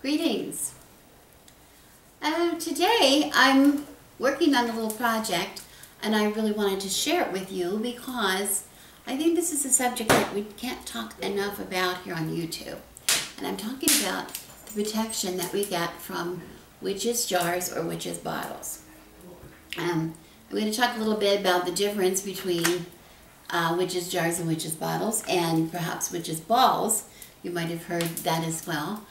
Greetings. Today I'm working on a little project and I really wanted to share it with you because I think this is a subject that we can't talk enough about here on YouTube. And I'm talking about the protection that we get from witches' jars or witches' bottles. I'm going to talk a little bit about the difference between witches' jars and witches' bottles, and perhaps witches' balls. You might have heard that as well.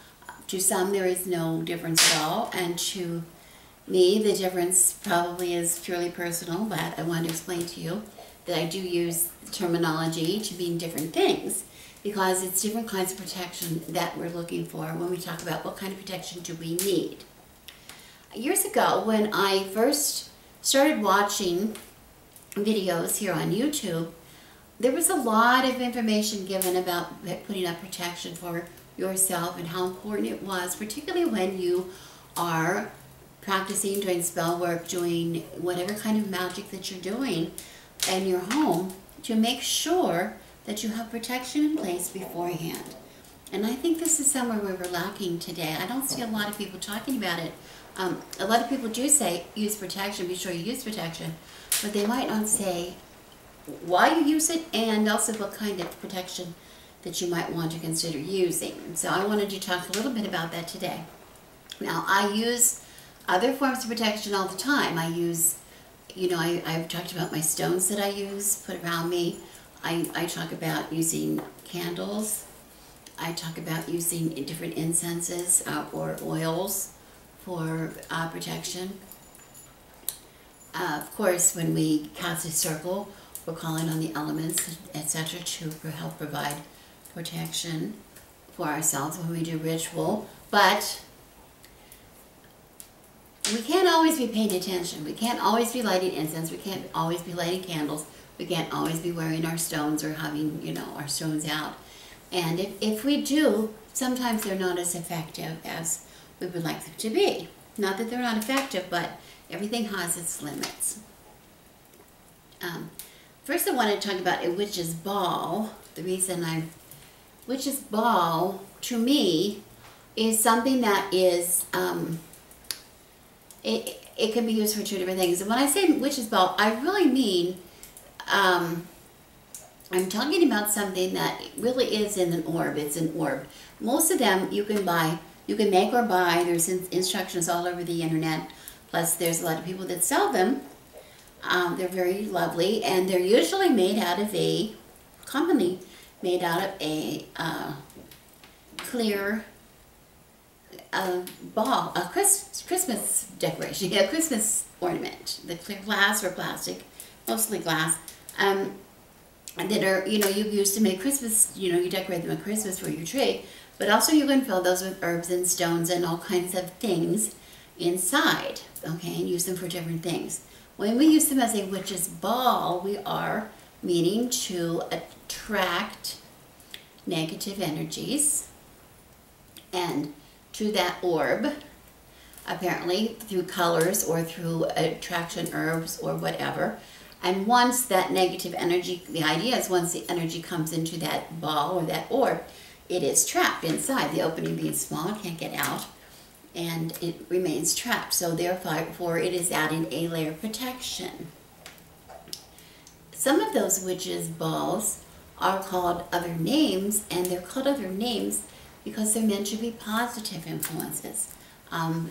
To some there is no difference at all, and to me the difference probably is purely personal, but I want to explain to you that I do use terminology to mean different things because it's different kinds of protection that we're looking for when we talk about what kind of protection do we need. Years ago, when I first started watching videos here on YouTube, there was a lot of information given about putting up protection for yourself and how important it was, particularly when you are practicing, doing spell work, doing whatever kind of magic that you're doing in your home, to make sure that you have protection in place beforehand. And I think this is somewhere where we're lacking today. I don't see a lot of people talking about it. A lot of people do say use protection, be sure you use protection, but they might not say why you use it and also what kind of protection that you might want to consider using. So I wanted to talk a little bit about that today. Now, I use other forms of protection all the time. I use, I've talked about my stones that I use, put around me. I talk about using candles. I talk about using different incenses or oils for protection. Of course, when we cast a circle, we're calling on the elements, etc., to help provide protection for ourselves when we do ritual. But we can't always be paying attention. We can't always be lighting incense. We can't always be lighting candles. We can't always be wearing our stones or having, our stones out. And if we do, sometimes they're not as effective as we would like them to be. Not that they're not effective, but everything has its limits. First I want to talk about a witch's ball. The reason witch's ball, to me, is something that is, it can be used for two different things. And when I say witch's ball, I really mean, I'm talking about something that really is in an orb. It's an orb. Most of them you can buy, you can make or buy. There's instructions all over the internet. Plus there's a lot of people that sell them. They're very lovely, and they're usually made out of commonly made out of a clear ball, a Christmas decoration, a Christmas ornament. The clear glass or plastic, mostly glass, that are, you use to make Christmas, you decorate them at Christmas for your tree, but also you can fill those with herbs and stones and all kinds of things inside, okay, and use them for different things. When we use them as a witch's ball, we are meaning to attract negative energies and to that orb, apparently through colors or through attraction herbs or whatever. And once that negative energy, the idea is once the energy comes into that ball or that orb, it is trapped inside, the opening being small, it can't get out, and it remains trapped. So therefore it is adding a layer of protection. Some of those witches' balls are called other names, and they're called other names because they're meant to be positive influences,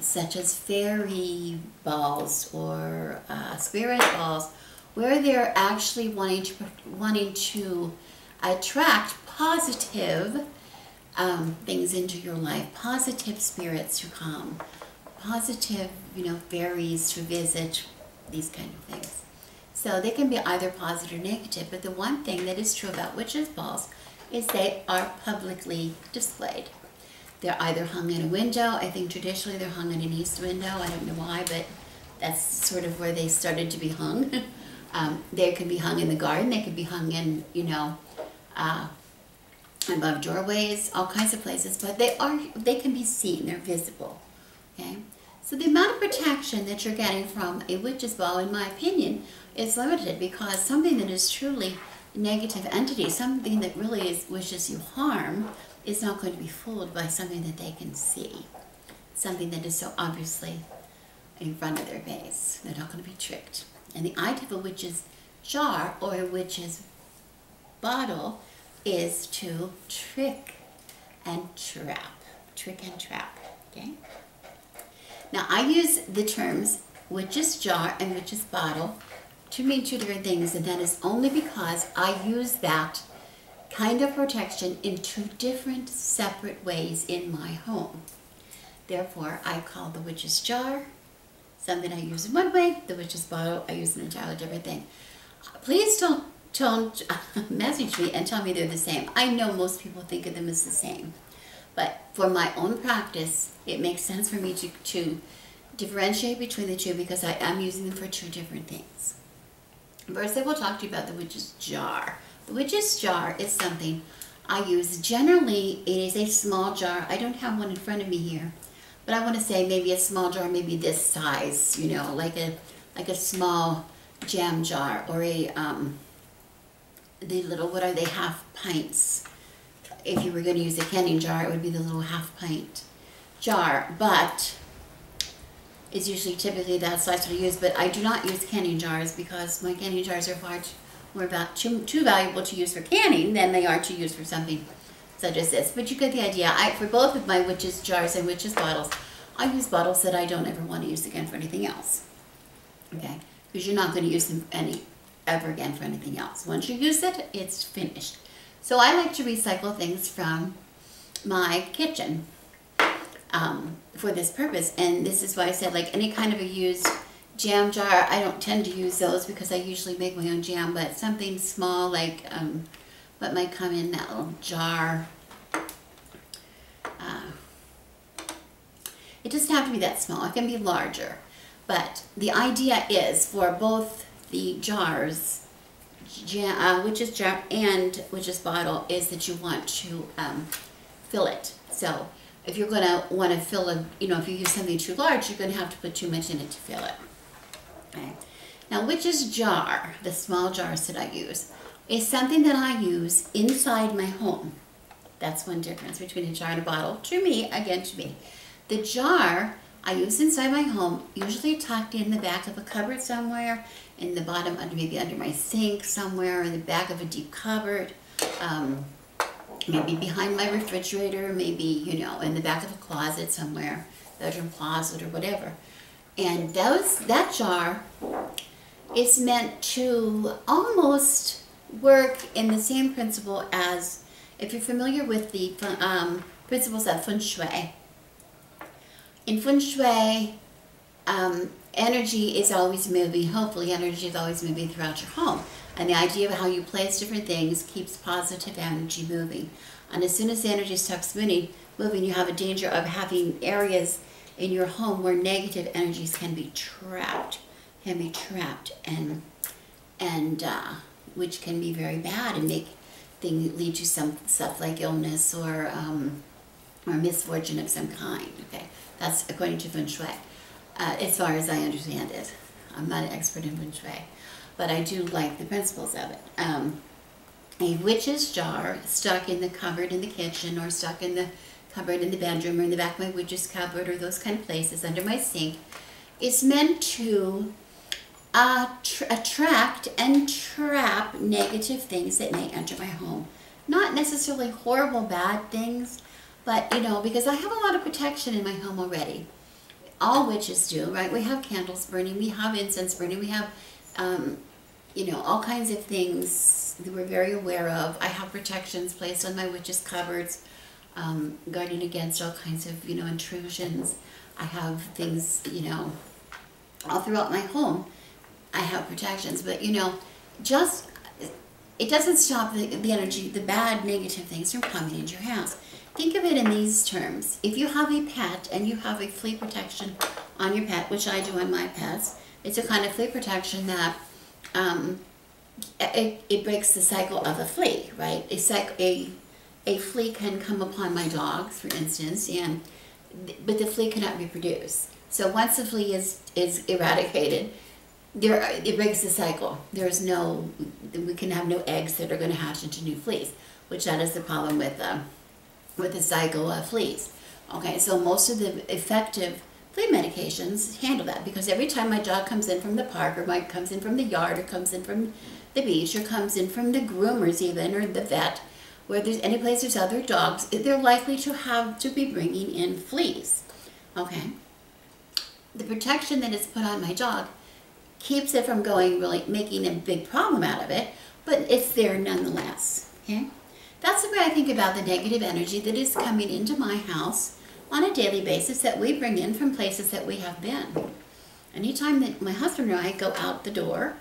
such as fairy balls or spirit balls, where they're actually wanting to attract positive things into your life, positive spirits to come, positive, fairies to visit, these kind of things. So they can be either positive or negative, but the one thing that is true about witches' balls is they are publicly displayed. They're either hung in a window. I think traditionally they're hung in an east window. I don't know why, but that's sort of where they started to be hung. They could be hung in the garden. They could be hung in, above doorways, all kinds of places, but they can be seen. They're visible, okay? So the amount of protection that you're getting from a witch's ball, in my opinion, is limited because something that is truly negative entity, something that really wishes you harm, is not going to be fooled by something that they can see. something that is so obviously in front of their face. They're not going to be tricked. And the idea of a witch's jar or a witch's bottle is to trick and trap. Trick and trap, okay? Now, I use the terms witch's jar and witch's bottle to mean two different things, and that is only because I use that kind of protection in two different separate ways in my home. Therefore, I call the witch's jar something I use in one way, the witch's bottle I use in an entirely different thing. Please don't message me and tell me they're the same. I know most people think of them as the same, but for my own practice, it makes sense for me to differentiate between the two because I am using them for two different things. First, I will talk to you about the witch's jar. The witch's jar is something I use. Generally, it is a small jar. I don't have one in front of me here, but I want to say maybe a small jar, maybe this size, you know, like a small jam jar, or a the little, what are they, half pints. If you were going to use a canning jar, it would be the little half pint jar, but it's usually typically that size I use. But I do not use canning jars because my canning jars are far too valuable to use for canning than they are to use for something such as this. But you get the idea. For both of my witch's jars and witch's bottles, I use bottles that I don't ever want to use again for anything else. Okay? Because you're not going to use them ever again for anything else. Once you use it, it's finished. So I like to recycle things from my kitchen for this purpose. And this is why I said, like, any kind of a used jam jar, I don't tend to use those because I usually make my own jam, but something small like what might come in that little jar. It doesn't have to be that small. It can be larger. But the idea is for both the jars, witch's jar and witch's bottle, is that you want to fill it. So if you're going to want to fill if you use something too large, you're going to have to put too much in it to fill it. Okay. Now, witch's jar, the small jars that I use, is something that I use inside my home. That's one difference between a jar and a bottle. To me, again, to me. The jar I use inside my home, usually tucked in the back of a cupboard somewhere, in the bottom, maybe under my sink somewhere, in the back of a deep cupboard, maybe behind my refrigerator, maybe, in the back of a closet somewhere, bedroom closet or whatever. And that jar is meant to almost work in the same principle as, if you're familiar with the principles of Feng Shui. In Feng Shui, energy is always moving. Hopefully, energy is always moving throughout your home. And the idea of how you place different things keeps positive energy moving. And as soon as the energy stops moving, you have a danger of having areas in your home where negative energies can be trapped, and which can be very bad and lead to some stuff like illness or misfortune of some kind. Okay, that's according to Feng Shui, as far as I understand it. I'm not an expert in Feng Shui, but I do like the principles of it. A witch's jar stuck in the cupboard in the kitchen, or stuck in the cupboard in the bedroom, or in the back of my witch's cupboard, or those kind of places under my sink, is meant to attract and trap negative things that may enter my home. Not necessarily horrible, bad things, but, because I have a lot of protection in my home already. All witches do, right? We have candles burning, we have incense burning, we have, all kinds of things that we're very aware of. I have protections placed on my witch's cupboards, guarding against all kinds of, intrusions. I have things, all throughout my home. I have protections, but, it doesn't stop the energy, the bad, negative things from coming into your house. Think of it in these terms. If you have a pet and you have a flea protection on your pet, which I do on my pets, it's a kind of flea protection that it breaks the cycle of a flea, right? A flea can come upon my dogs, for instance, but the flea cannot reproduce. So once the flea is eradicated, it breaks the cycle. We can have no eggs that are going to hatch into new fleas, which that is the problem with the cycle of fleas. Okay, so most of the effective flea medications handle that, because every time my dog comes in from the park, or comes in from the yard, or comes in from the beach, or comes in from the groomers even, or the vet, where there's any place there's other dogs, they're likely to have to be bringing in fleas. Okay, the protection that is put on my dog keeps it from going really making a big problem out of it, but it's there nonetheless. Okay, that's the way I think about the negative energy that is coming into my house on a daily basis that we bring in from places that we have been. Anytime that my husband and I go out the door,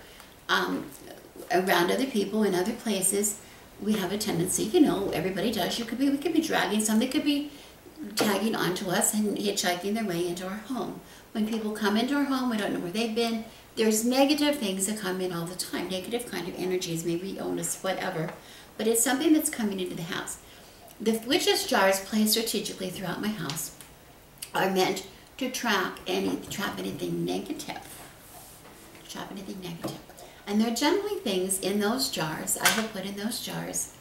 around other people in other places, we have a tendency, you know, everybody does. We could be dragging something, could be tagging onto us and hitchhiking their way into our home. When people come into our home, we don't know where they've been. There's negative things that come in all the time, negative kind of energies, maybe illness, whatever. But it's something that's coming into the house. The witch's jars placed strategically throughout my house are meant to trap anything negative. Trap anything negative. And there are generally things in those jars, I will put in those jars,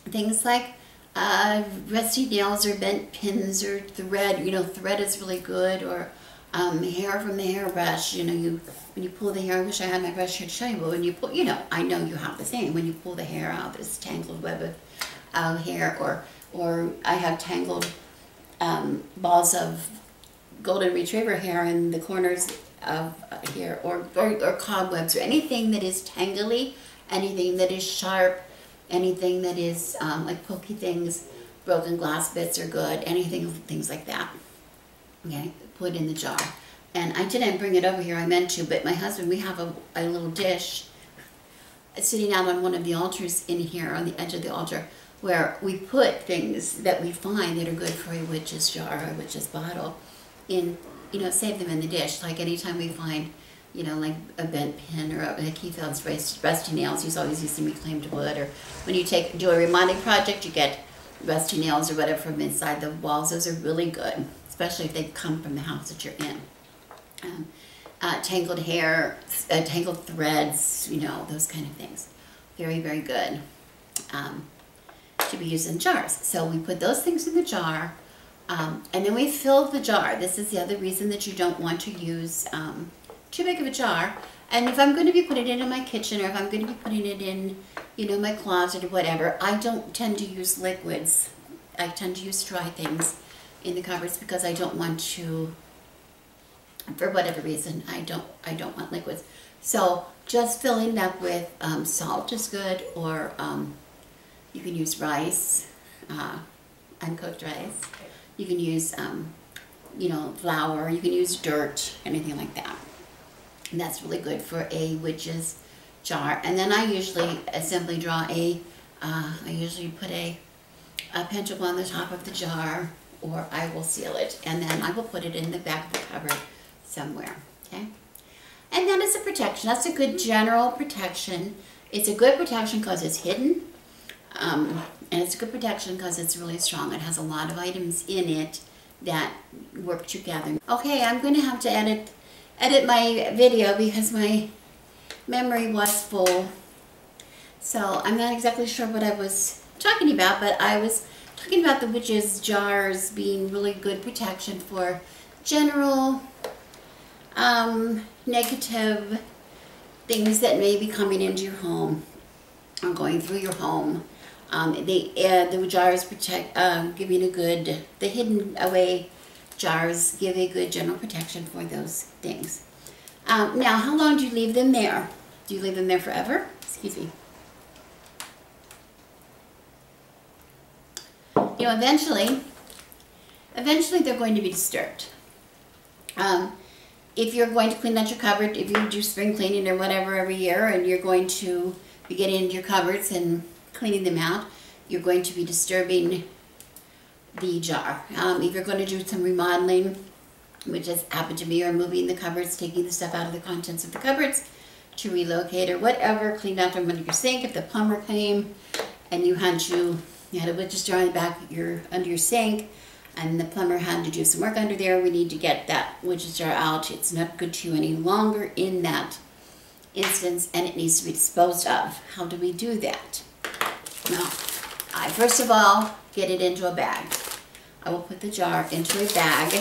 things like rusty nails or bent pins or thread. You know, thread is really good, or hair from the hairbrush. You know, when you pull the hair, I wish I had my brush here to show you, but when you pull, you know, I know you have the same. When you pull the hair out, this tangled web of hair, or I have tangled balls of golden retriever hair in the corners of hair, or cobwebs, or anything that is tangly, anything that is sharp, anything that is like pokey things, broken glass bits are good, things like that. Okay, put in the jar. And I didn't bring it over here, I meant to, but my husband, we have a little dish sitting out on one of the altars in here, on the edge of the altar, where we put things that we find that are good for a witch's jar or a witch's bottle in, you know, save them in the dish. Like anytime we find, you know, like a bent pin, or like he found rusty nails, he's always using reclaimed wood, or when you do a remodeling project, you get rusty nails or whatever from inside the walls. Those are really good, especially if they come from the house that you're in. Tangled hair, tangled threads, you know, those kind of things. Very, very good to be used in jars. So we put those things in the jar, and then we fill the jar. This is the other reason that you don't want to use too big of a jar. And if I'm going to be putting it in my kitchen, or if I'm going to be putting it in, you know, my closet or whatever, I don't tend to use liquids. I tend to use dry things in the cupboards because I don't want to, for whatever reason, I don't want liquids. So just filling up with salt is good, or you can use rice, uncooked rice. You can use, you know, flour. You can use dirt, anything like that. And that's really good for a witch's jar. And then I usually simply draw I usually put a pentacle on the top of the jar, or I will seal it, and then I will put it in the back of the cupboard somewhere, okay? And that is a protection. That's a good general protection. It's a good protection because it's hidden, and it's a good protection because it's really strong. It has a lot of items in it that work together. Okay, I'm going to have to edit my video because my memory was full. So I'm not exactly sure what I was talking about, but I was talking about the witch's jars being really good protection for general negative things that may be coming into your home or going through your home. The jars protect, giving a good, the hidden away jars give a good general protection for those things. Now, how long do you leave them there? Do you leave them there forever? Excuse me. You know, eventually they're going to be disturbed. If you're going to clean out your cupboard, if you do spring cleaning or whatever every year, and you're going to be getting into your cupboards and cleaning them out, you're going to be disturbing the jar. If you're going to do some remodeling, which has happened to me, or moving the cupboards, taking the stuff out of the contents of the cupboards to relocate or whatever, clean out from under your sink. If the plumber came and you had a witch's jar in the back under your sink, and the plumber had to do some work under there, we need to get that witch's jar out. It's not good to you any longer in that instance, and it needs to be disposed of. How do we do that? Well, I first of all get it into a bag. I will put the jar into a bag.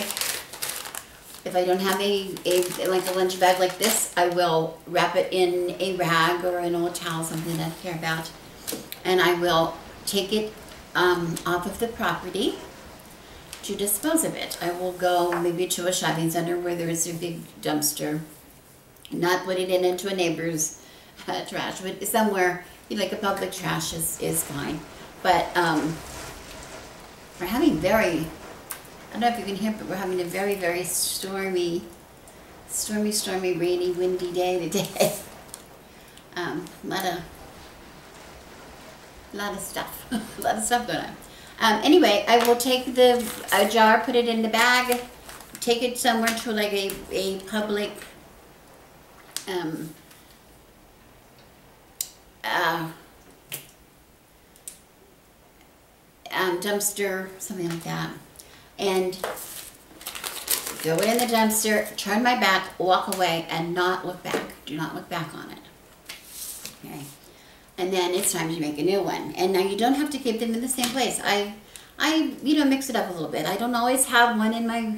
If I don't have like a lunch bag like this, I will wrap it in a rag or an old towel, something that I care about. And I will take it off of the property to dispose of it. I will go maybe to a shopping center where there is a big dumpster, not putting it into a neighbor's trash, but somewhere, like a public trash is fine. But we're having I don't know if you can hear, but we're having a very, very stormy, rainy, windy day today. A lot of stuff, a lot of stuff going on. Anyway, I will take the jar, put it in the bag, take it somewhere to like a public dumpster, something like that, and throw it in the dumpster, turn my back, walk away, and not look back. Do not look back on it. Okay. And then it's time to make a new one. And now you don't have to keep them in the same place. I mix it up a little bit. I don't always have one in my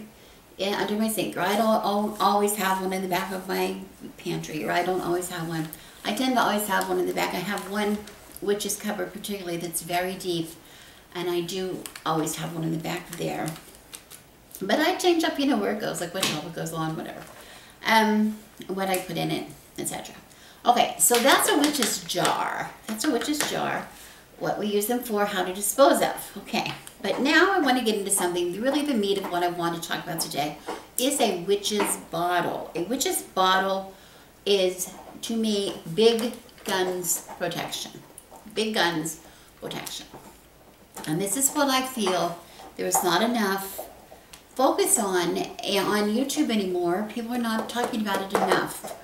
under my sink, or I don't always have one in the back of my pantry, or I don't always have one. I tend to always have one in the back. I have one witch's cupboard particularly that's very deep, and I do always have one in the back there. But I change up, where it goes, like what shelf it goes on, whatever. What I put in it, etc. Okay, so that's a witch's jar. That's a witch's jar. What we use them for, how to dispose of. Okay, but now I want to get into something, really the meat of what I want to talk about today is a witch's bottle. A witch's bottle is, to me, big guns protection. Big guns protection. And this is what I feel there's not enough focus on YouTube anymore. People are not talking about it enough.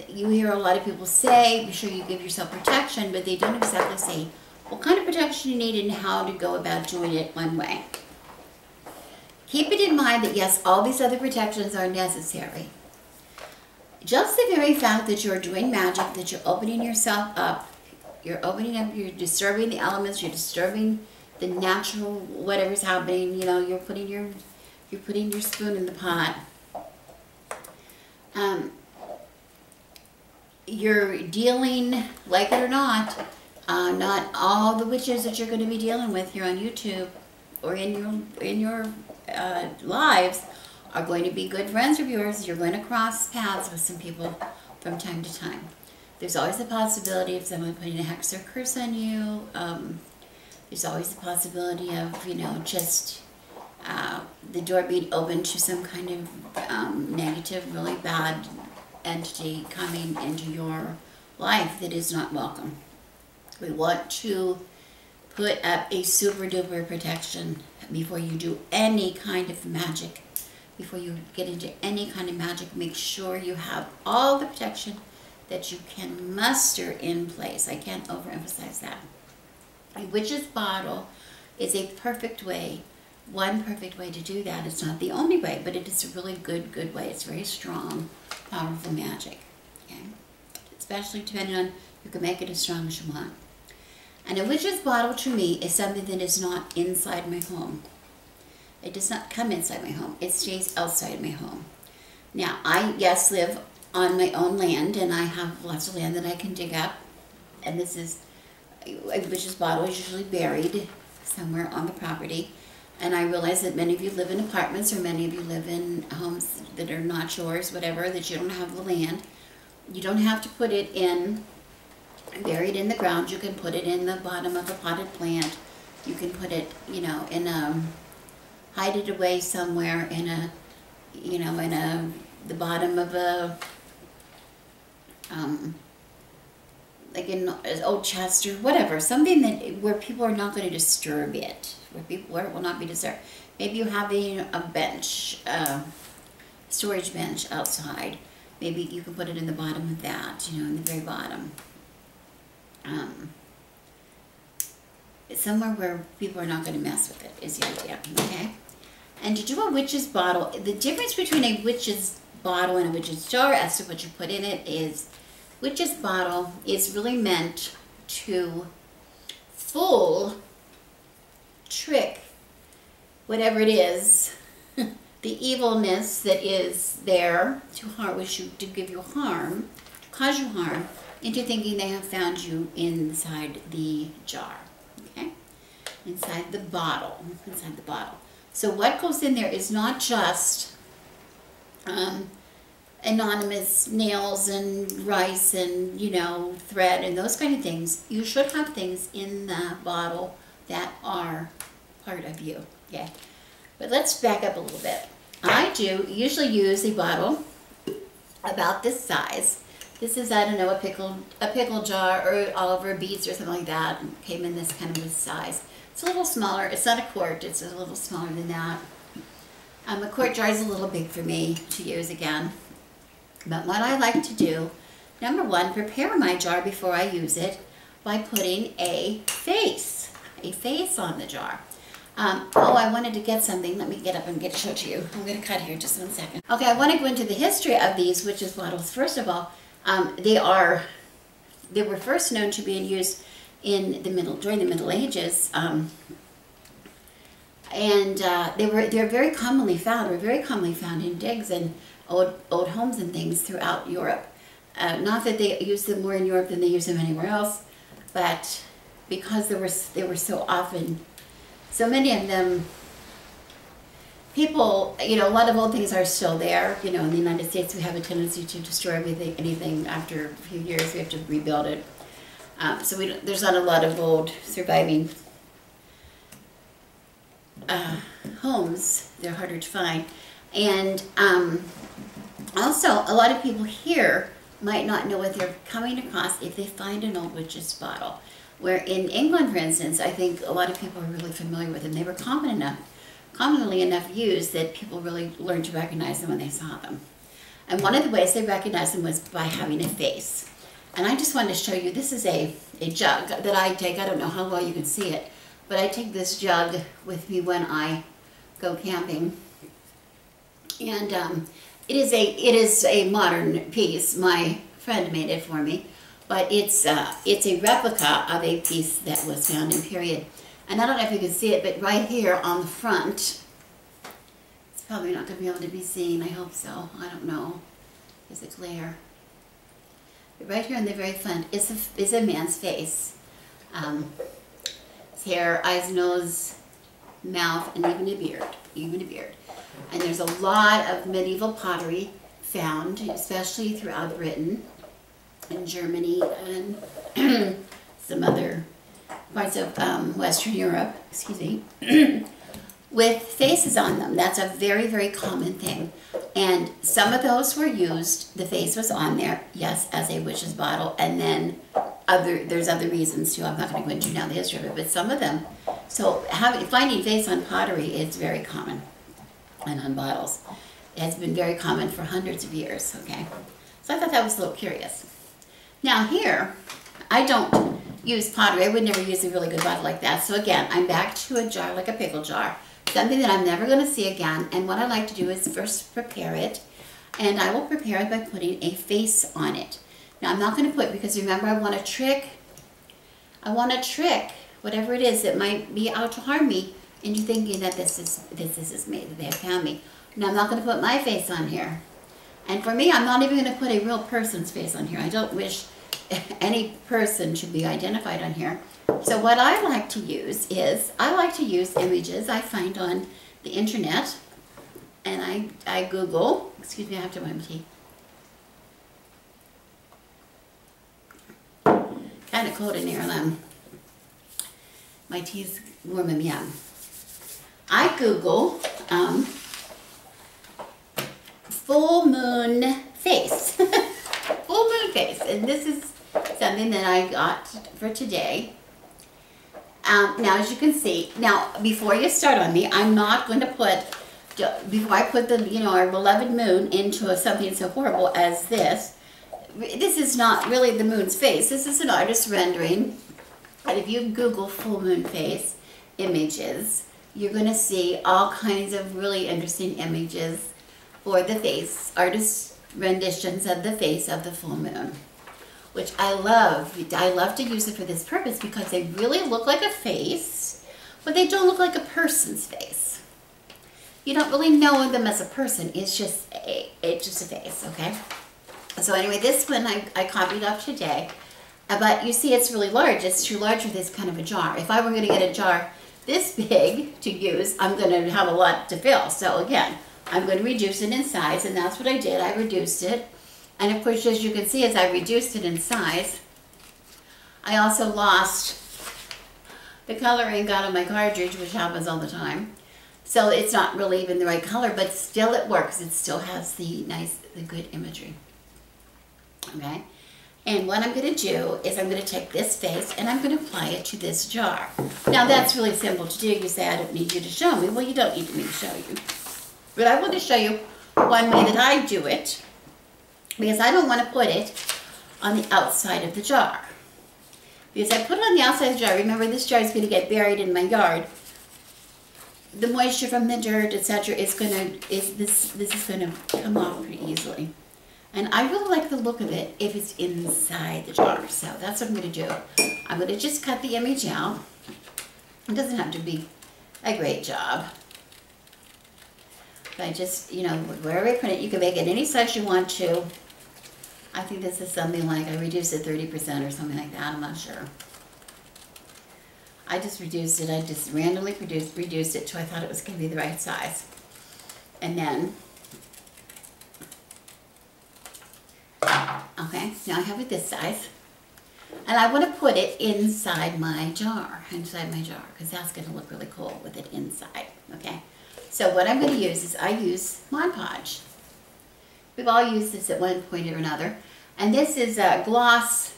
You hear a lot of people say, be sure you give yourself protection, but they don't exactly say what kind of protection you need and how to go about doing it one way. Keep it in mind that yes, all these other protections are necessary. Just the very fact that you're doing magic, that you're opening yourself up, you're disturbing the elements, you're disturbing the natural, whatever's happening, you're putting your spoon in the pot. You're dealing, like it or not all the witches that you're going to be dealing with here on YouTube or in your lives are going to be good friends of yours. You're going to cross paths with some people from time to time. There's always a possibility of someone putting a hex or curse on you. There's always the possibility of, just the door being open to some kind of negative, really bad entity coming into your life that is not welcome. We want to put up a super duper protection before you do any kind of magic. Before you get into any kind of magic, make sure you have all the protection that you can muster in place. I can't overemphasize that. A witch's bottle is a perfect way, one perfect way to do that. It's not the only way, but it is a really good way. It's very strong, powerful magic. Okay? Especially depending on, you can make it as strong as you want. And a witch's bottle to me is something that is not inside my home. It does not come inside my home. It stays outside my home. Now, I, yes, live on my own land, and I have lots of land that I can dig up. And this is, a witch's bottle is usually buried somewhere on the property. And I realize that many of you live in apartments, or many of you live in homes that are not yours, whatever, that you don't have the land. You don't have to put it in, buried in the ground. You can put it in the bottom of a potted plant. You can put it, in a, hide it away somewhere in a, the bottom of a, like an old chest or whatever, something that where people are not going to disturb it, where it will not be disturbed. Maybe you have a bench, storage bench outside. Maybe you can put it in the bottom of that, in the very bottom. Somewhere where people are not going to mess with it is the idea, okay? And to do a witch's bottle, the difference between a witch's bottle and a witch's jar as to what you put in it is, witch's bottle is really meant to trick whatever it is, the evilness that is there to wish you to give you harm, to cause you harm, into thinking they have found you inside the jar, okay? Inside the bottle, inside the bottle. So what goes in there is not just anonymous nails and rice and, you know, thread and those kind of things. You should have things in the bottle that are part of you, okay? But let's back up a little bit. I do usually use a bottle about this size. This is, I don't know, a pickle jar or Oliver Beets or something like that. It came in this kind of a size. It's a little smaller. It's not a quart. It's a little smaller than that. A quart jar is a little big for me to use again. But what I like to do, number one, prepare my jar before I use it by putting a face on the jar. Oh, I wanted to get something. Let me get up and show it to you. I'm going to cut here just 1 second. Okay, I want to go into the history of these witches' bottles. First of all, they were first known to be in use in during the Middle Ages, and they're very commonly found. Were very commonly found in digs and old homes and things throughout Europe. Not that they use them more in Europe than they use them anywhere else, but because they were so often. So many of them, people, you know, a lot of old things are still there. You know, in the United States, we have a tendency to destroy anything after a few years. We have to rebuild it. So there's not a lot of old surviving homes. They're harder to find. And also, a lot of people here might not know what they're coming across if they find an old witch's bottle. Where in England, for instance, I think a lot of people are really familiar with them. They were commonly enough used that people really learned to recognize them when they saw them. And one of the ways they recognized them was by having a face. And I just wanted to show you, this is a jug that I take. I don't know how well you can see it, but I take this jug with me when I go camping. And it is a modern piece. My friend made it for me. But it's a replica of a piece that was found in period. And I don't know if you can see it, but right here on the front, it's probably not going to be able to be seen. I hope so. I don't know. There's a glare. But right here on the very front is a man's face. His hair, eyes, nose, mouth, and even a beard. And there's a lot of medieval pottery found, especially throughout Britain and Germany and some other parts of Western Europe, excuse me, with faces on them. That's a very, very common thing. And some of those were used, the face was on there, yes, as a witch's bottle, and then there's other reasons too. I'm not going to go into now the history of it, but some of them. So finding face on pottery is very common, and on bottles. It has been very common for hundreds of years, okay? So I thought that was a little curious. Now here, I don't use pottery. I would never use a really good bottle like that. So again, I'm back to a jar like a pickle jar, something that I'm never going to see again. And what I like to do is first prepare it, and I will prepare it by putting a face on it. Now I'm not going to put, because remember, I want to trick whatever it is that might be out to harm me into thinking that this is me, that they have found me. Now I'm not going to put my face on here. And for me, I'm not even going to put a real person's face on here. I don't wish any person should be identified on here. So what I like to use is, I like to use images I find on the internet, and I Google, excuse me, I have to wipe my teeth. Kind of cold in here, and my tea's warm and young. I Google full moon face. Full moon face. And this is something that I got for today. Now, as you can see, now before you start on me, I'm not going to put, before I put the, our beloved moon into something so horrible as this is not really the moon's face. This is an artist's rendering. And if you Google full moon face images, you're going to see all kinds of really interesting images for the face, artist renditions of the face of the full moon, which I love. I love to use it for this purpose because they really look like a face, but they don't look like a person's face. you don't really know them as a person. It's just a face, okay? So anyway, this one I copied up today. But you see it's really large. It's too large for this kind of a jar. If I were going to get a jar this big to use, I'm going to have a lot to fill. So again, I'm going to reduce it in size, and that's what I did. I reduced it. And of course, as you can see, as I reduced it in size, I also lost the color ink out of my cartridge, which happens all the time. So it's not really even the right color, but still it works. It still has the good imagery. Okay? And what I'm going to do is I'm going to take this face and I'm going to apply it to this jar. Now that's really simple to do. You say, I don't need you to show me. Well, you don't need me to show you. But I want to show you one way that I do it, because I don't want to put it on the outside of the jar. Because I put it on the outside of the jar, remember this jar is going to get buried in my yard. The moisture from the dirt, etc., this is going to come off pretty easily. And I really like the look of it if it's inside the jar. So that's what I'm going to do. I'm going to just cut the image out. It doesn't have to be a great job. But I just, you know, wherever I print it, you can make it any size you want to. I think this is something like, I reduced it 30% or something like that. I'm not sure. I just reduced it. I just randomly reduced it to I thought it was going to be the right size. And then, okay, now I have it this size. And I want to put it inside my jar, because that's going to look really cool with it inside, okay? So what I'm going to use is I use Mod Podge. We've all used this at one point or another. And this is a Gloss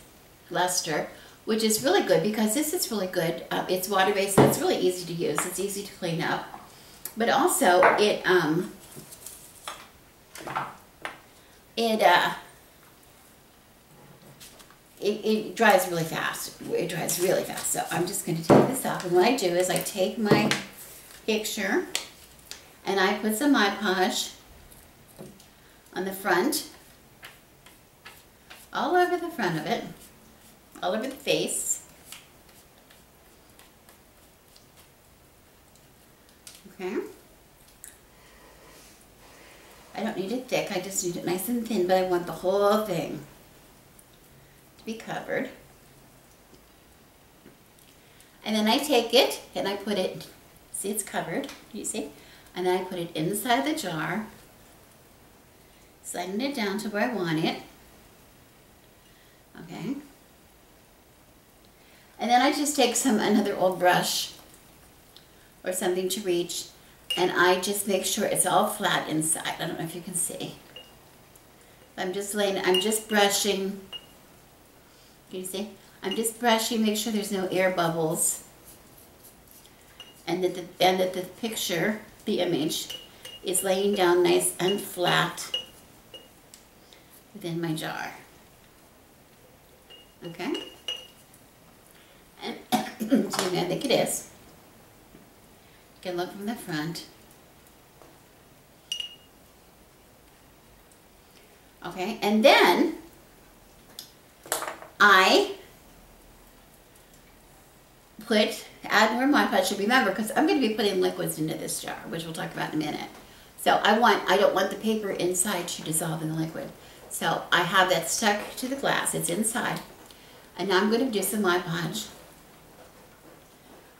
Luster, which is really good because this is really good. It's water-based, so it's really easy to use. It's easy to clean up. But also, it dries really fast. It dries really fast. So I'm just going to take this off. And what I do is I take my picture and I put some Mod Podge on the front, all over the front of it, all over the face. Okay. I don't need it thick, I just need it nice and thin, but I want the whole thing to be covered. And then I take it and I put it, see it's covered, you see? And then I put it inside the jar, sliding it down to where I want it. Okay. And then I just take another old brush or something to reach, and I just make sure it's all flat inside. I don't know if you can see. I'm just brushing. Can you see? I'm just brushing, make sure there's no air bubbles. And that the picture, the image, is laying down nice and flat within my jar. Okay? And excuse me, I think it is. You can look from the front. Okay, and then I add more Mod Podge to remember, because I'm going to be putting liquids into this jar, which we'll talk about in a minute. So I don't want the paper inside to dissolve in the liquid. So I have that stuck to the glass. It's inside. And now I'm going to do some Mod Podge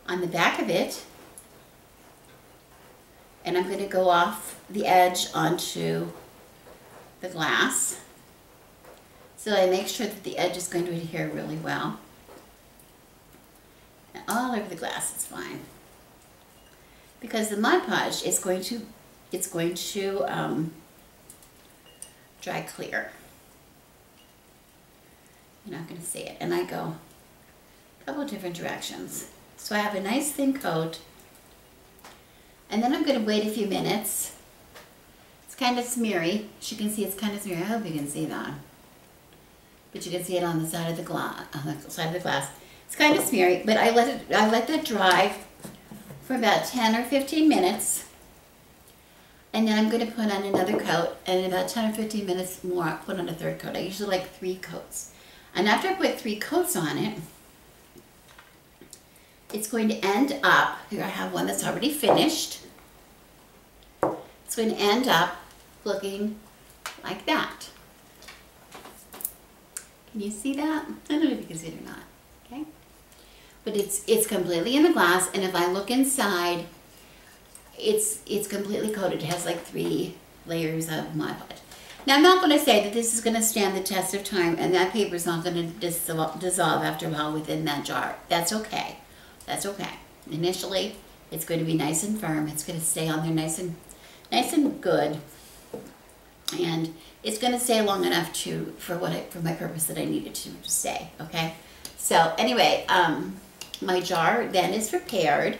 on the back of it. And I'm going to go off the edge onto the glass. So I make sure that the edge is going to adhere really well. And all over the glass is fine. Because the Mod Podge is going to, dry clear. You're not going to see it. And I go a couple of different directions. So I have a nice thin coat. And then I'm going to wait a few minutes. It's kind of smeary. As you can see, it's kind of smeary. I hope you can see that. But you can see it on the side of the glass. It's kind of smeary, but I let that dry for about 10 or 15 minutes. And then I'm going to put on another coat, and in about 10 or 15 minutes more, I'll put on a third coat. I usually like 3 coats. And after I put 3 coats on it, it's going to end up, here I have one that's already finished. It's going to end up looking like that. Can you see that? I don't know if you can see it or not. Okay, but it's completely in the glass, and if I look inside, it's completely coated. It has like 3 layers of Mod Podge. Now I'm not going to say that this is going to stand the test of time, and that paper is not going to dissolve after a while within that jar. That's okay. That's okay. Initially, it's going to be nice and firm. It's going to stay on there nice and good, and it's going to stay long enough for my purpose that I need it to stay. Okay. So anyway, my jar then is prepared,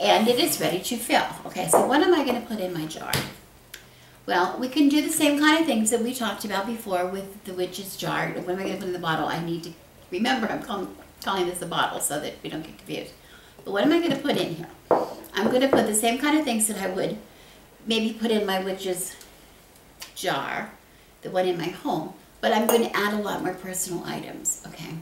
and it is ready to fill. Okay. So what am I going to put in my jar? Well, we can do the same kind of things that we talked about before with the witch's jar. What am I going to put in the bottle? I need to remember I'm calling this a bottle so that we don't get confused. But what am I going to put in here? I'm going to put the same kind of things that I would maybe put in my witch's jar, the one in my home, but I'm going to add a lot more personal items, okay?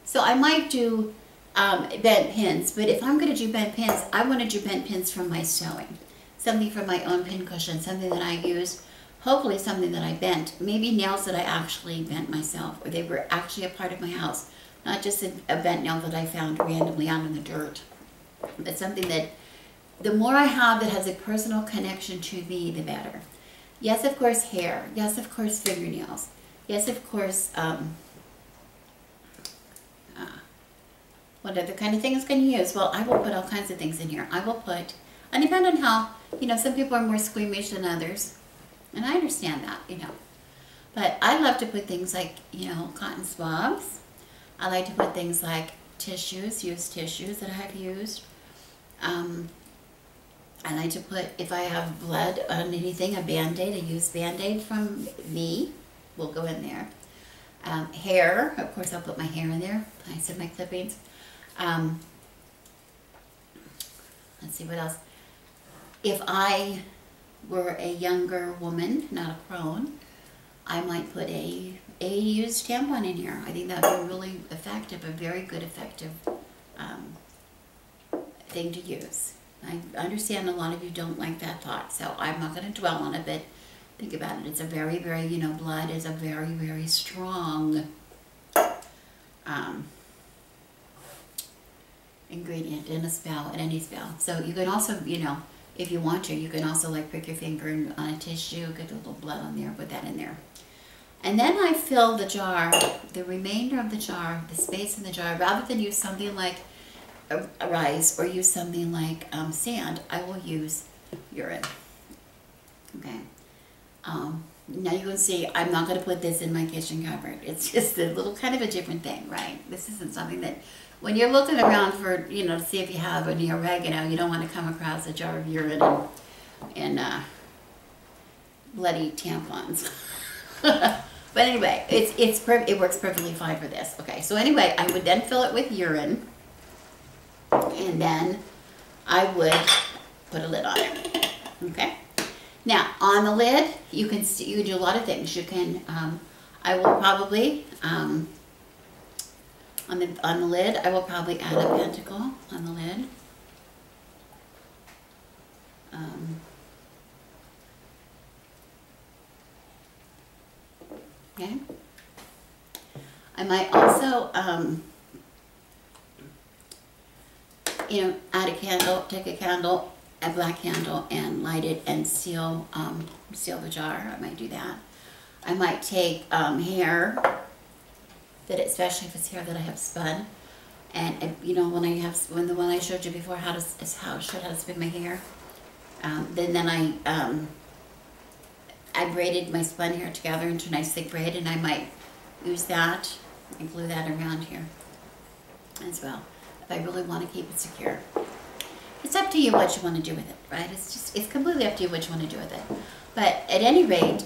So I might do bent pins, but if I'm going to do bent pins, I want to do bent pins from my sewing. Something from my own pin cushion, something that I used, hopefully something that I bent, maybe nails that I actually bent myself, or they were actually a part of my house, not just a bent nail that I found randomly out in the dirt, but something that the more I have that has a personal connection to me, the better. Yes, of course, hair. Yes, of course, fingernails. Yes, of course, what other kind of things can you use? Well, I will put all kinds of things in here. I will put, and depending on how, some people are more squeamish than others, and I understand that, But I love to put things like, cotton swabs. I like to put things like tissues, used tissues that I have used. I like to put, if I have blood on anything, a Band-Aid, a used Band-Aid from me will go in there. Hair, of course I'll put my hair in there. I said my clippings. Let's see what else. If I were a younger woman, not a crone, I might put a used tampon in here. I think that would be really effective, a very good effective thing to use. I understand a lot of you don't like that thought, so I'm not going to dwell on it, but think about it. It's a very, very, blood is a very, very strong ingredient in a spell, in any spell. So you can also, if you want to, you can also like prick your finger on a tissue, get a little blood on there, put that in there. And then I fill the jar, the remainder of the jar, the space in the jar, rather than use something like a rice or use something like sand, I will use urine. Okay. Now you can see I'm not going to put this in my kitchen cupboard. It's just a little kind of a different thing, right? This isn't something that, when you're looking around for, to see if you have any oregano, you don't want to come across a jar of urine and bloody tampons. But anyway, it works perfectly fine for this. Okay, so anyway, I would then fill it with urine, and then I would put a lid on it. Okay. Now on the lid, you can do a lot of things. You can, I will probably on the lid, I will probably add a pentacle on the lid. Okay. I might also, add a candle, take a candle, a black candle, and light it and seal the jar. I might do that. I might take hair, especially if it's hair that I have spun, and when the one I showed you before, how to spin my hair. Then I braided my spun hair together into a nice thick braid, and I might use that and glue that around here as well, if I really want to keep it secure. It's up to you what you want to do with it, right? It's completely up to you what you want to do with it. But at any rate,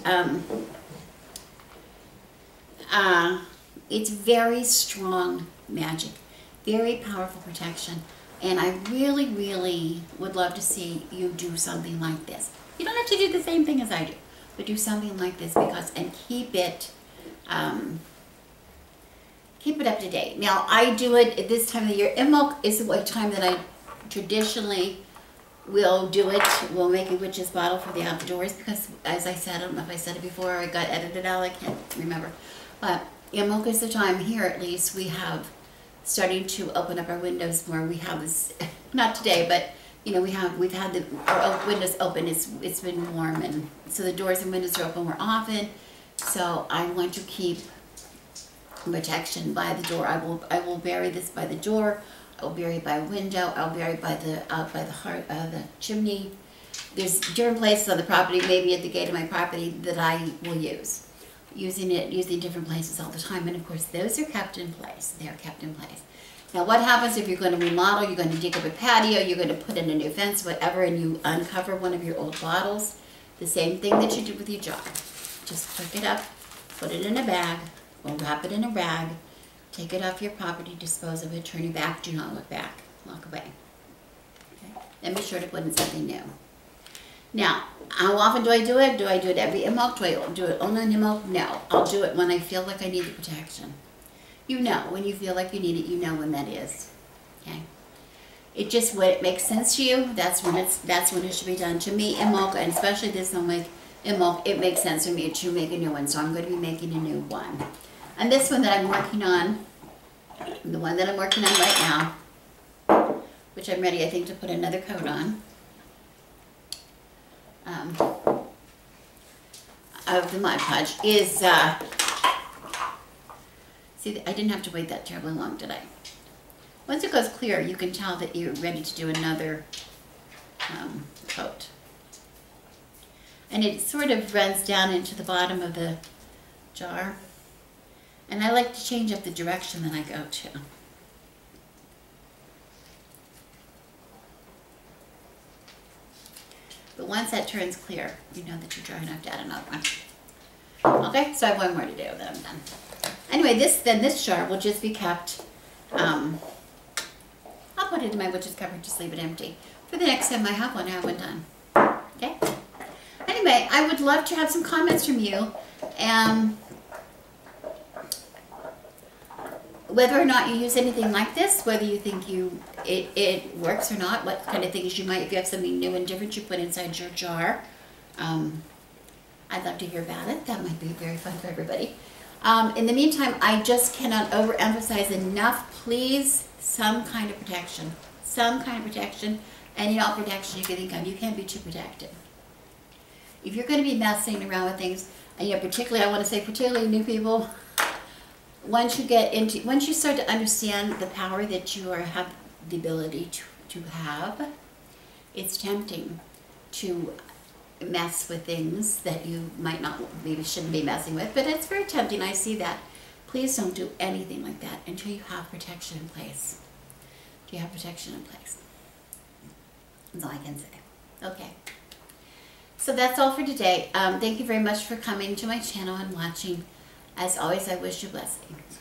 it's very strong magic, very powerful protection, and I really, really would love to see you do something like this. You don't have to do the same thing as I do, but do something like this and keep it up to date. Now, I do it at this time of the year. Imbolc is a time that I traditionally we'll do it. We'll make a witch's bottle for the outdoors because, as I said, I don't know if I said it before, I got edited out, I can't remember. But most of the time here, at least, we have starting to open up our windows more. We have this, not today, but you know, we've had our windows open. It's been warm, and so the doors and windows are open more often. So I want to keep protection by the door. I will bury this by the door. I will bury it by a window. I'll bury it by the chimney. There's different places on the property, maybe at the gate of my property, that I will use. Using different places all the time, and of course those are kept in place. They are kept in place. Now what happens if you're going to remodel, you're going to dig up a patio, you're going to put in a new fence, whatever, and you uncover one of your old bottles? The same thing that you did with your jar. Just pick it up, put it in a bag, or wrap it in a rag, take it off your property, dispose of it, turn your back, do not look back, walk away. Okay? And be sure to put in something new. Now, how often do I do it? Do I do it every Imbolc? Do I do it only in Imbolc? No. I'll do it when I feel like I need the protection. You know, when you feel like you need it, you know when that is. Okay? It just, when it makes sense to you, that's when it should be done. To me, Imbolc, and especially this one, like Imbolc, it makes sense for me to make a new one. So I'm going to be making a new one. And this one that I'm working on, the one that I'm working on right now, which I'm ready, I think, to put another coat on, of the Mod Podge is, see, I didn't have to wait that terribly long, did I? Once it goes clear, you can tell that you're ready to do another coat. And it sort of runs down into the bottom of the jar. And I like to change up the direction that I go to. But once that turns clear, you know that you're dry enough to add another one. Okay, so I have one more to do, then I'm done. Anyway, this jar will just be kept, I'll put it in my witch's cupboard, just leave it empty. For the next time I have one done. Okay? Anyway, I would love to have some comments from you. Whether or not you use anything like this, whether you think it works or not, what kind of things you might, if you have something new and different you put inside your jar. I'd love to hear about it. That might be very fun for everybody. In the meantime, I just cannot overemphasize enough, please, some kind of protection. Some kind of protection. Any and all protection you can think of. You can't be too protected. If you're going to be messing around with things, and you know, particularly, I want to say particularly new people, once you start to understand the power that you have the ability to have, it's tempting to mess with things that you might not, maybe shouldn't be messing with, but it's very tempting. I see that. Please don't do anything like that until you have protection in place. Do you have protection in place? That's all I can say. Okay. So that's all for today. Thank you very much for coming to my channel and watching. As always, I wish you blessings.